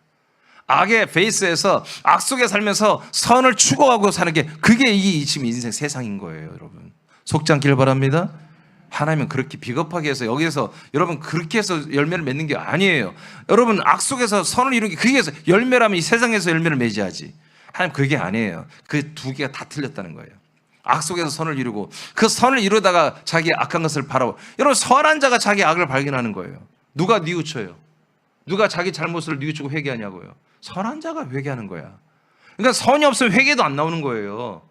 악의 베이스에서 악 속에 살면서 선을 추구하고 사는 게 그게 이 지금 인생 세상인 거예요. 여러분 속지 않기를 바랍니다. 하나님은 그렇게 비겁하게 해서 여기에서 여러분 그렇게 해서 열매를 맺는 게 아니에요. 여러분 악 속에서 선을 이루는 게 그게 열매라면 이 세상에서 열매를 맺어야지. 하나님 그게 아니에요. 그 두 개가 다 틀렸다는 거예요. 악 속에서 선을 이루고 그 선을 이루다가 자기 악한 것을 바라보. 여러분 선한 자가 자기 악을 발견하는 거예요. 누가 뉘우쳐요? 누가 자기 잘못을 뉘우치고 회개하냐고요? 선한 자가 회개하는 거야. 그러니까 선이 없으면 회개도 안 나오는 거예요.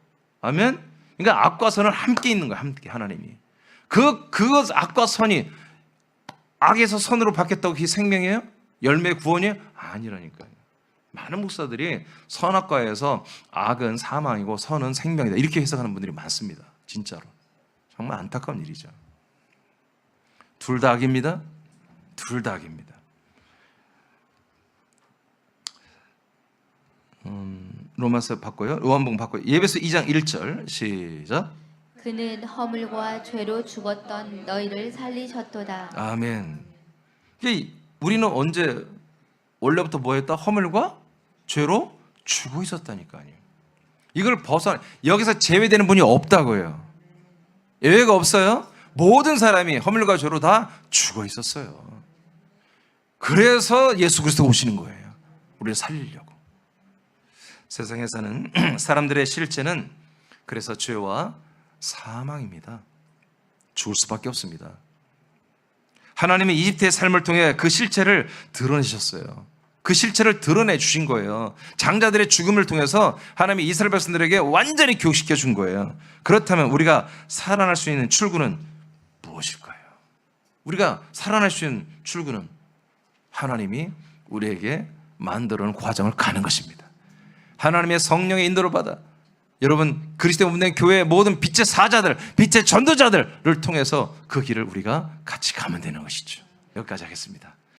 아멘? 그러니까 악과 선은 함께 있는 거야. 함께 하나님이. 그 악과 선이 악에서 선으로 바뀌었다고 그게 생명이에요? 열매 구원이에요? 아니라니까요. 많은 목사들이 선악과에서 악은 사망이고 선은 생명이다 이렇게 해석하는 분들이 많습니다. 진짜로. 정말 안타까운 일이죠. 둘 다 악입니다. 둘 다 악입니다. 로마서 바꿔요. 요한복음 바꿔요. 예배서 2장 1절 시작. 그는 허물과 죄로 죽었던 너희를 살리셨도다. 아멘. 우리는 언제 원래부터 뭐했다? 허물과 죄로 죽어 있었다니까요. 이걸 여기서 제외되는 분이 없다고요. 예외가 없어요. 모든 사람이 허물과 죄로 다 죽어 있었어요. 그래서 예수 그리스도가 오시는 거예요. 우리를 살리려고. 세상에 사는 사람들의 실제는 그래서 죄와 사망입니다. 죽을 수밖에 없습니다. 하나님이 이집트의 삶을 통해 그 실체를 드러내셨어요. 그 실체를 드러내 주신 거예요. 장자들의 죽음을 통해서 하나님이 이스라엘 백성들에게 완전히 교육시켜 준 거예요. 그렇다면 우리가 살아날 수 있는 출구는 무엇일까요? 우리가 살아날 수 있는 출구는 하나님이 우리에게 만들어 놓은 과정을 가는 것입니다. 하나님의 성령의 인도를 받아 여러분 그리스도의 몸된 교회의 모든 빛의 사자들, 빛의 전도자들을 통해서 그 길을 우리가 같이 가면 되는 것이죠. 여기까지 하겠습니다.